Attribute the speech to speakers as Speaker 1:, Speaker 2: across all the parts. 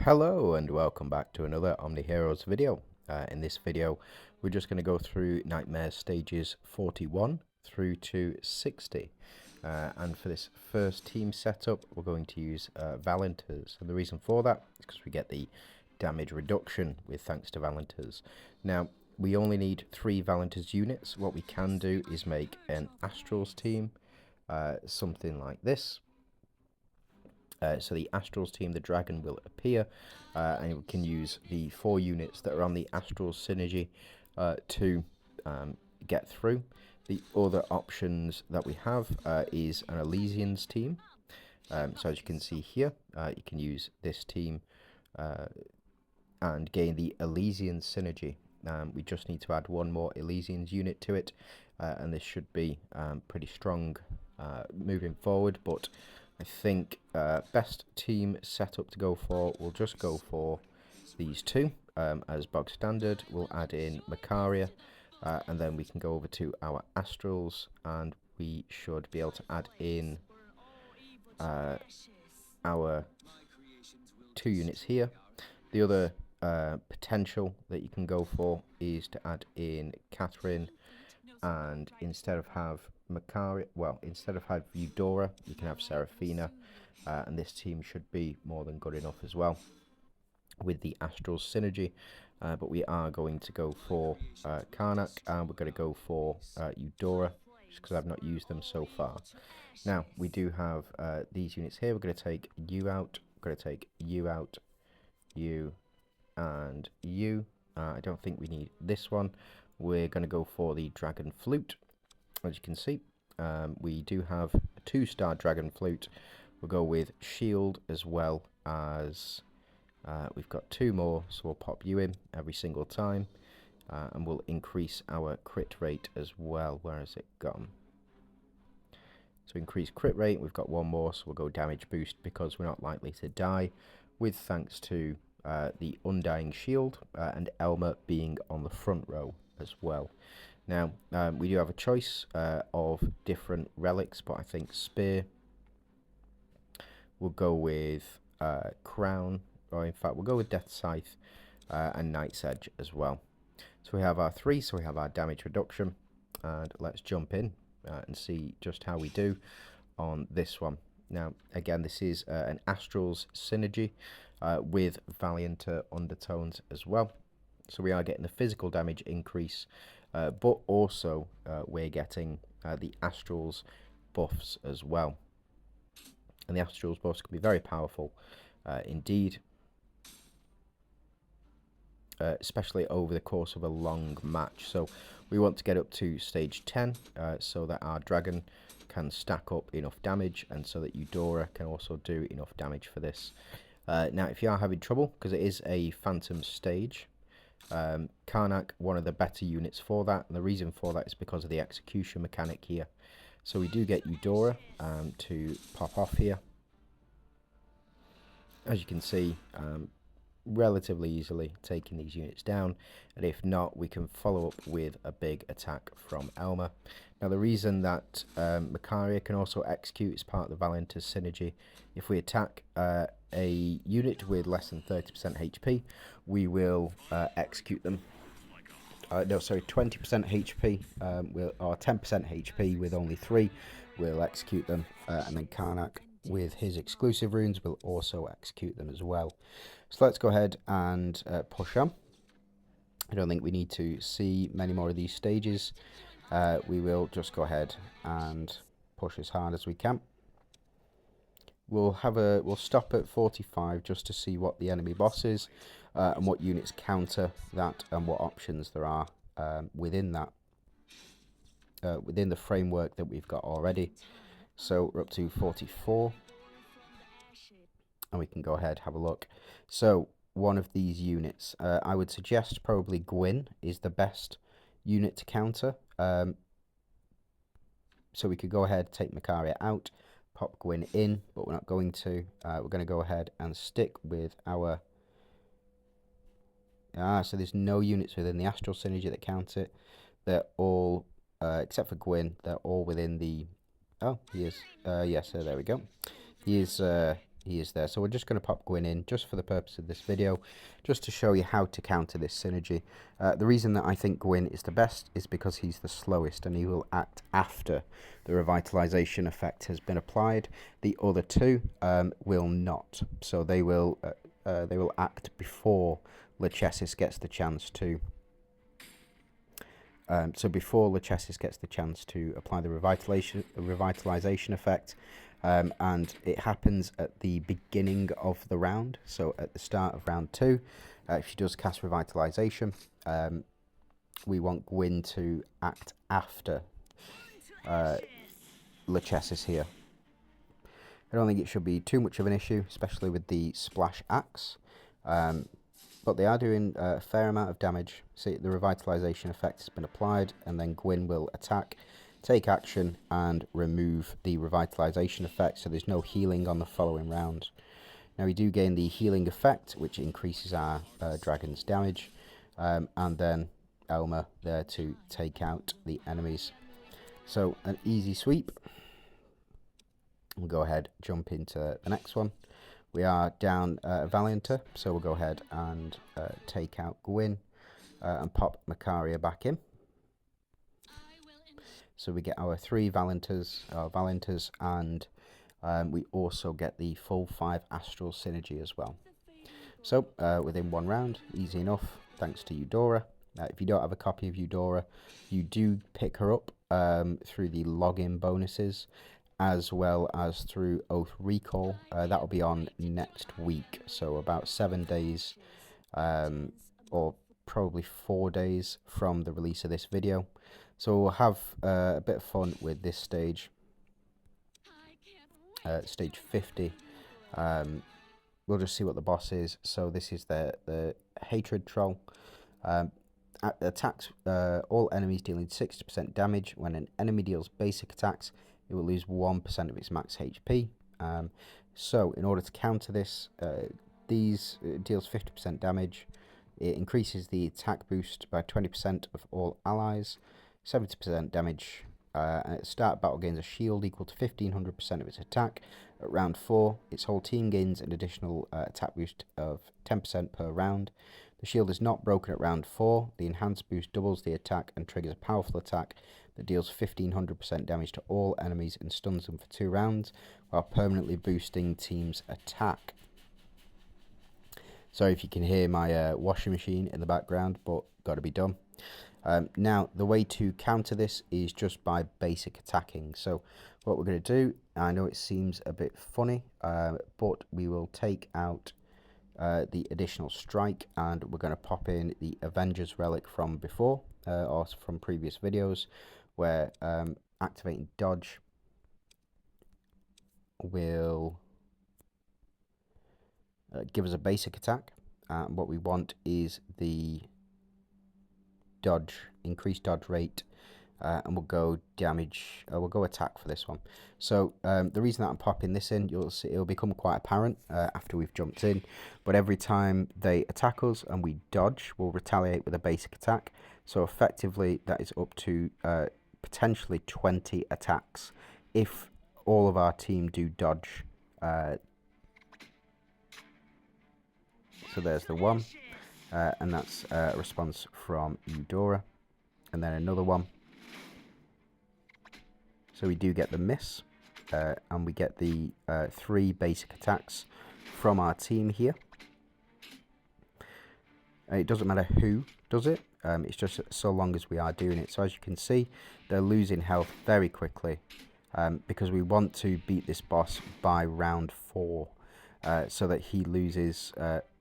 Speaker 1: Hello and welcome back to another OMNIHEROES video. In this video we're just going to go through Nightmare stages 41 through to 60. And for this first team setup we're going to use Valenters, and the reason for that is because we get the damage reduction with thanks to Valenters. Now we only need 3 Valenters units. What we can do is make an Astrals team, something like this. So the Astrals team, the dragon will appear, and we can use the 4 units that are on the Astrals synergy to get through. The other options that we have is an Elysians team. So as you can see here, you can use this team and gain the Elysians synergy. We just need to add one more Elysians unit to it, and this should be pretty strong moving forward, but I think best team setup to go for, we'll just go for these 2 as bog standard. We'll add in Macaria, and then we can go over to our Astrals, and we should be able to add in our 2 units here. The other potential that you can go for is to add in Catherine, and instead of have Macaria, instead of have Eudora, you can have Seraphina, and this team should be more than good enough as well with the Astral synergy. But we are going to go for Karnak, and we're going to go for Eudora, just because I've not used them so far. Now we do have these units here. We're going to take you out, we're going to take you out, you, and you. I don't think we need this one. We're going to go for the Dragon Flute. As you can see, we do have a 2-star Dragon Flute. We'll go with Shield as well as we've got 2 more, so we'll pop you in every single time, and we'll increase our crit rate as well. Where has it gone? So increase crit rate, we've got 1 more, so we'll go damage boost because we're not likely to die, with thanks to the Undying Shield and Elma being on the front row as well. Now, we do have a choice of different relics, but I think Spear, we'll go with Crown, or in fact, we'll go with Death Scythe and Night's Edge as well. So we have our 3, so we have our damage reduction, and let's jump in and see just how we do on this one. Now, again, this is an Astrals synergy with Valiant undertones as well. So we are getting the physical damage increase, but also we're getting the Astrals buffs as well. And the Astrals buffs can be very powerful indeed, especially over the course of a long match. So we want to get up to stage 10 so that our dragon can stack up enough damage, and so that Eudora can also do enough damage for this. Now, if you are having trouble, because it is a Phantom stage, Karnak, one of the better units for that, and the reason for that is because of the execution mechanic here. So we do get Eudora to pop off here, as you can see, relatively easily taking these units down, and if not, we can follow up with a big attack from Elma. Now, the reason that Macaria can also execute is part of the Valentis synergy. If we attack a unit with less than 30% HP, we will execute them. No, sorry, 20% HP, or 10% HP with only 3, we'll execute them, and then Karnak, with his exclusive runes, will also execute them as well. So let's go ahead and push on. I don't think we need to see many more of these stages. We will just go ahead and push as hard as we can. We'll stop at 45 just to see what the enemy boss is, and what units counter that, and what options there are within that, within the framework that we've got already. So we're up to 44, and we can go ahead, have a look. So one of these units, I would suggest probably Gwyn is the best unit to counter. So we could go ahead, take Macaria out, pop Gwyn in, but we're not going to. We're going to go ahead and stick with our... so there's no units within the Astral synergy that count it. They're all, except for Gwyn, they're all within the... Oh, he is. Yes, there we go. He is he is there. So we're just going to pop Gwyn in just for the purpose of this video, just to show you how to counter this synergy. The reason that I think Gwyn is the best is because he's the slowest, and he will act after the revitalization effect has been applied. The other two will not, so they will act before Lachesis gets the chance to. So before Lachesis gets the chance to apply the revitalization effect, and it happens at the beginning of the round, so at the start of round 2, if she does cast revitalization, we want Gwyn to act after Lachesis here. I don't think it should be too much of an issue, especially with the splash axe. But they are doing a fair amount of damage. See, the revitalization effect has been applied, and then Gwyn will attack, take action, and remove the revitalization effect, so there's no healing on the following round. Now we do gain the healing effect, which increases our dragon's damage, and then Elma there to take out the enemies. So an easy sweep. We'll go ahead, jump into the next one. We are down Valianter, so we'll go ahead and take out Gwyn and pop Macaria back in. So we get our 3 Valianters, and we also get the full 5 Astral Synergy as well. So within 1 round, easy enough, thanks to Eudora. If you don't have a copy of Eudora, you do pick her up through the login bonuses, as well as through Oath Recall. That'll be on next week, so about 7 days, or probably 4 days from the release of this video. So we'll have a bit of fun with this stage, stage 50. We'll just see what the boss is. So this is the Hatred Troll. Attacks all enemies dealing 60% damage. When an enemy deals basic attacks, it will lose 1% of its max HP. So in order to counter this, it deals 50% damage. It increases the attack boost by 20% of all allies, 70% damage, and at the start of battle gains a shield equal to 1500% of its attack. At round 4, its whole team gains an additional attack boost of 10% per round. The shield is not broken at round 4. The enhanced boost doubles the attack and triggers a powerful attack that deals 1500% damage to all enemies and stuns them for 2 rounds, while permanently boosting team's attack. Sorry if you can hear my washing machine in the background, but got to be done. Now, the way to counter this is just by basic attacking. So what we're going to do, I know it seems a bit funny, but we will take out the additional strike, and we're going to pop in the Avengers Relic from before, or from previous videos, where activating dodge will give us a basic attack. What we want is the dodge, increased dodge rate, and we'll go damage, we'll go attack for this one. So the reason that I'm popping this in, you'll see it'll become quite apparent after we've jumped in, but every time they attack us and we dodge, we'll retaliate with a basic attack. So effectively that is up to potentially 20 attacks if all of our team do dodge. So there's the one, and that's a response from Eudora, and then another one. So we do get the miss, and we get the 3 basic attacks from our team here. It doesn't matter who does it, it's just so long as we are doing it. So as you can see, they're losing health very quickly, because we want to beat this boss by round 4, so that he loses,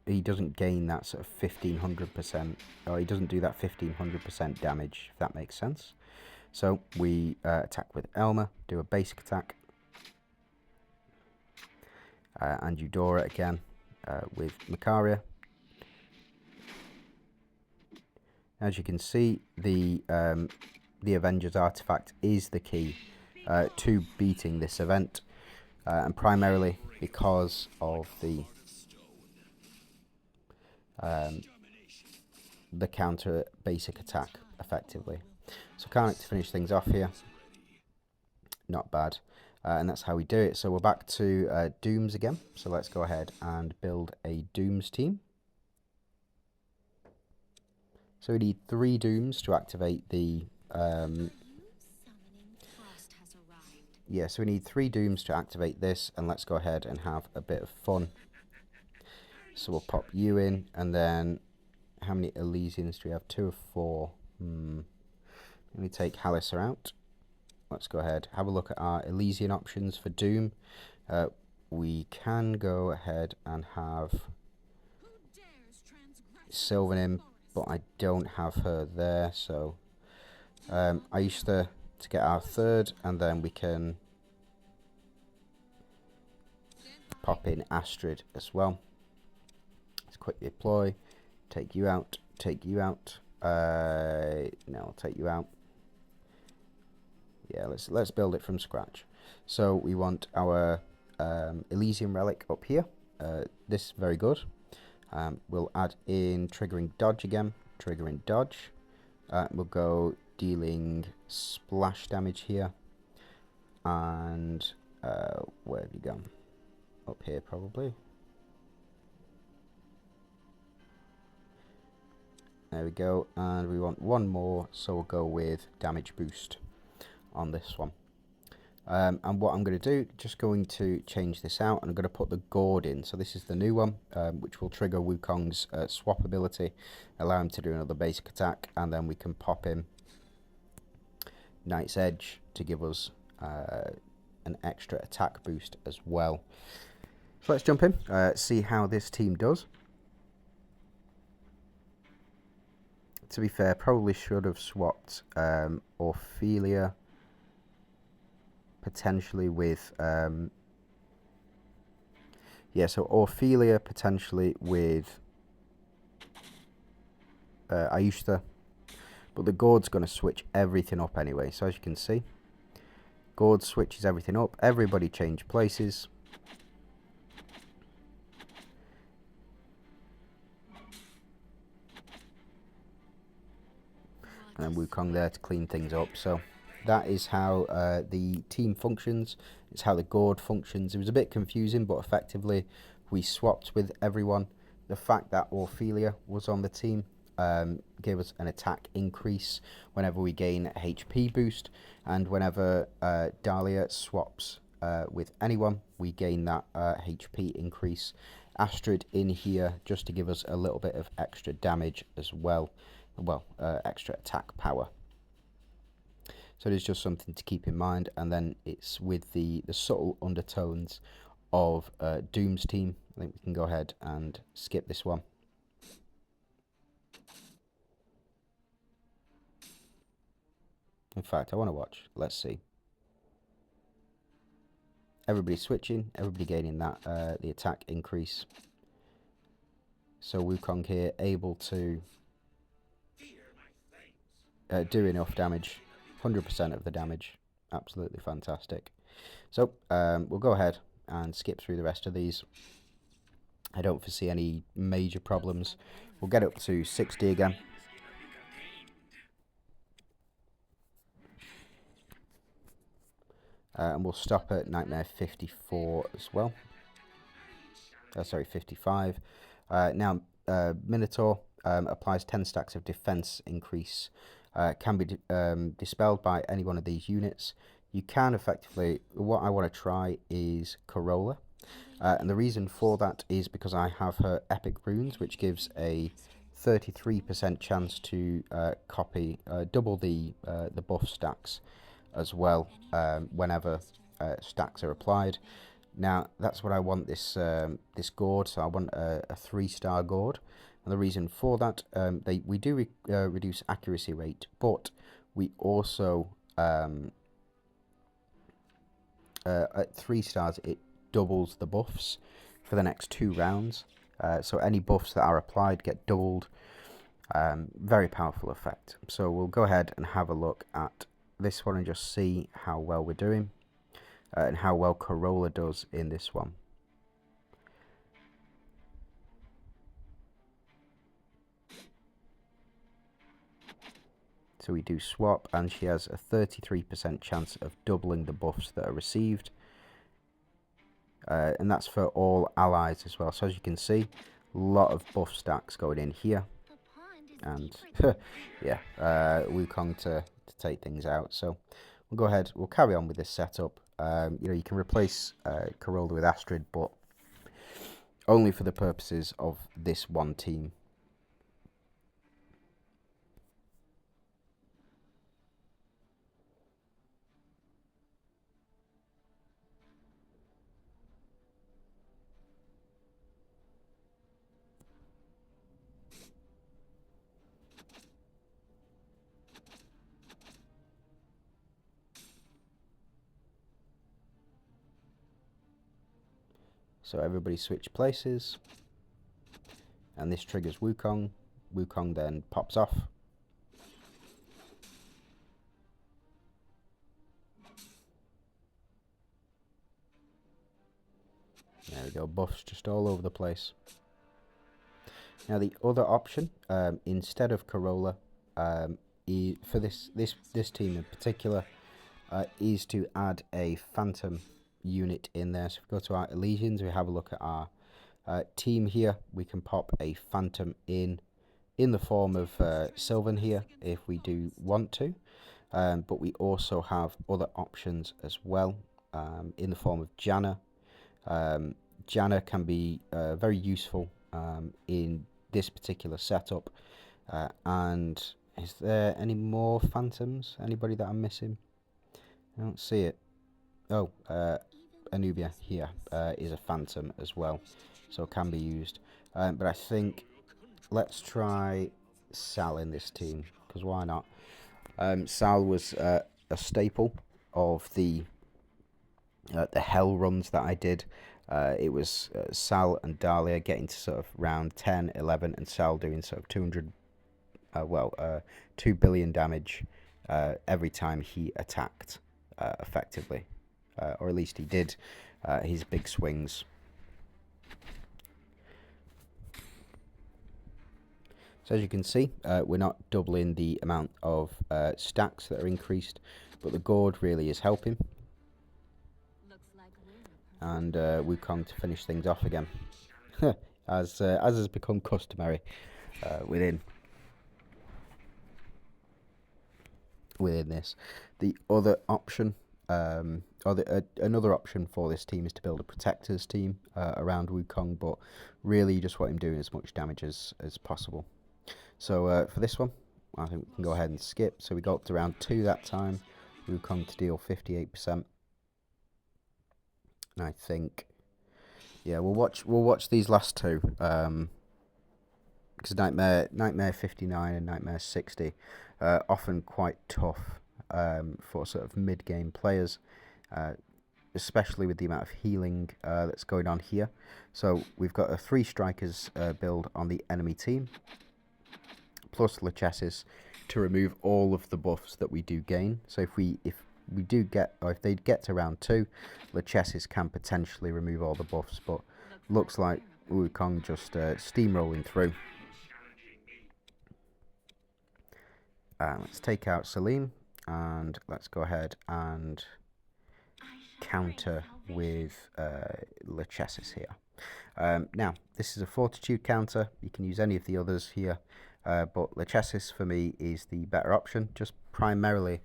Speaker 1: he doesn't gain that sort of 1500%, or he doesn't do that 1500% damage, if that makes sense. So we attack with Elma, do a basic attack, and Eudora again with Macaria. As you can see, the Avengers artifact is the key to beating this event, and primarily because of the counter basic attack, effectively. So Karnak to finish things off here, not bad. and that's how we do it. So we're back to Dooms again. So let's go ahead and build a Dooms team. So we need 3 Dooms to activate the... yeah, so we need 3 Dooms to activate this, and let's go ahead and have a bit of fun. So we'll pop you in, and then how many Elysians do we have? 2 of 4. Let me take Halissa out. Let's go ahead, have a look at our Elysian options for Doom. We can go ahead and have Sylvan in, but I don't have her there, so I used to get our 3rd, and then we can pop in Astrid as well. Let's quickly deploy, take you out, take you out. No, I'll take you out. Yeah, let's build it from scratch. So we want our Elysian relic up here. This is very good. We'll add in triggering dodge again. Triggering dodge. We'll go dealing splash damage here. And where have you gone? Up here probably. There we go. And we want 1 more, so we'll go with damage boost on this one. And what I'm going to do, just going to change this out, and I'm going to put the Gourd in. So this is the new one, which will trigger Wukong's swap ability, allow him to do another basic attack, and then we can pop in Knight's Edge to give us an extra attack boost as well. So let's jump in, see how this team does. To be fair, probably should have swapped Ophelia potentially with yeah, so Ophelia potentially with Ayushta, but the Gourd's going to switch everything up anyway. So as you can see, Gourd switches everything up. Everybody change places. And then Wukong there to clean things up. So that is how the team functions. It's how the Gourd functions. It was a bit confusing, but effectively we swapped with everyone. The fact that Ophelia was on the team gave us an attack increase whenever we gain a HP boost, and whenever Dahlia swaps with anyone, we gain that HP increase. Astrid in here just to give us a little bit of extra damage as well. Extra attack power. So it is just something to keep in mind, and then it's with the subtle undertones of Doom's team. I think we can go ahead and skip this one. In fact, I want to watch. Let's see. Everybody switching, everybody gaining that the attack increase. So Wukong here able to do enough damage, 100% of the damage. Absolutely fantastic. So we'll go ahead and skip through the rest of these. I don't foresee any major problems. We'll get up to 60 again. And we'll stop at Nightmare 54 as well. Sorry, 55. Now, Minotaur applies 10 stacks of defense increase. Can be dispelled by any one of these units. You can effectively, what I want to try is Corolla. And the reason for that is because I have her epic runes, which gives a 33% chance to copy double the buff stacks as well whenever stacks are applied. Now that's what I want this this Gourd. So I want a 3-star Gourd, and the reason for that we do reduce accuracy rate, but we also at 3 stars it doubles the buffs for the next 2 rounds. So any buffs that are applied get doubled. Very powerful effect. So we'll go ahead and have a look at this one and just see how well we're doing and how well Corolla does in this one. So we do swap, and she has a 33% chance of doubling the buffs that are received. And that's for all allies as well. So as you can see, a lot of buff stacks going in here. And yeah, Wukong to take things out. So we'll go ahead, we'll carry on with this setup. You know, you can replace Corolla with Astrid, but only for the purposes of this one team. So everybody switch places, and this triggers Wukong. Wukong then pops off. There we go, buffs just all over the place. Now the other option, instead of Corolla, for this team in particular, is to add a Phantom unit in there. So if we go to our Elysians, we have a look at our team here. We can pop a Phantom in the form of Sylvan here if we do want to, but we also have other options as well in the form of Janna. Janna can be very useful in this particular setup. And is there any more Phantoms? Anybody that I'm missing? I don't see it. Oh, Anubia here is a Phantom as well, so can be used. But I think let's try Sal in this team, because why not? Sal was a staple of the hell runs that I did. It was Sal and Dahlia getting to sort of round 10, 11, and Sal doing sort of 2 billion damage every time he attacked effectively. Or at least he did his big swings. So as you can see, we're not doubling the amount of stacks that are increased, but the gourd really is helping. And Wukong to finish things off again, as has become customary within this. The other option, another option for this team is to build a protectors team around Wukong, but really you just want him doing as much damage as possible. So for this one, I think we can go ahead and skip. So we got up to round 2 that time. Wukong to deal 58%. And I think, yeah, we'll watch these last two. Because Nightmare-59 and Nightmare-60 are often quite tough for sort of mid-game players, especially with the amount of healing that's going on here. So we've got a 3 strikers build on the enemy team, plus Lachesis to remove all of the buffs that we do gain. So if they get to round 2, Lachesis can potentially remove all the buffs, but looks like Wukong just steamrolling through. Let's take out Salim, and let's go ahead and counter with Lachesis here. Now, this is a Fortitude counter. You can use any of the others here, but Lachesis for me is the better option, just primarily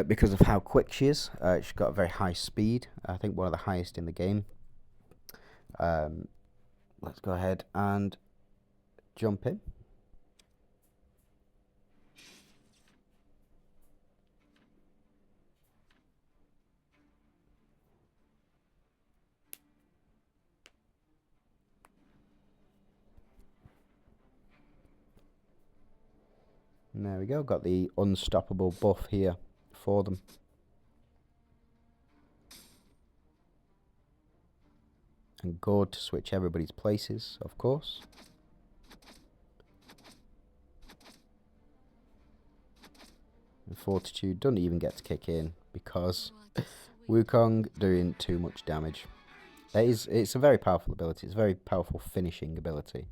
Speaker 1: because of how quick she is. She's got a very high speed, I think one of the highest in the game. Let's go ahead and jump in. And there we go, got the unstoppable buff here for them. And gourd to switch everybody's places, of course. And Fortitude doesn't even get to kick in because Wukong doing too much damage. It's a very powerful ability. It's a very powerful finishing ability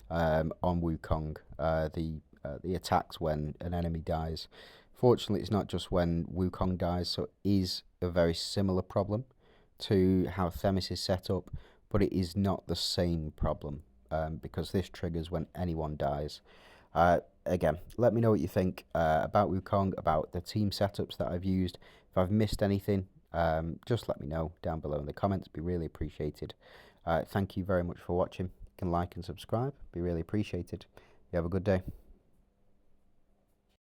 Speaker 1: on Wukong. The the attacks when an enemy dies. Fortunately, it's not just when Wukong dies, so it is a very similar problem to how Themis is set up, but it is not the same problem, because this triggers when anyone dies. Again, let me know what you think about Wukong, about the team setups that I've used. If I've missed anything, just let me know down below in the comments. Be really appreciated. Thank you very much for watching. You can like and subscribe. Be really appreciated. You have a good day.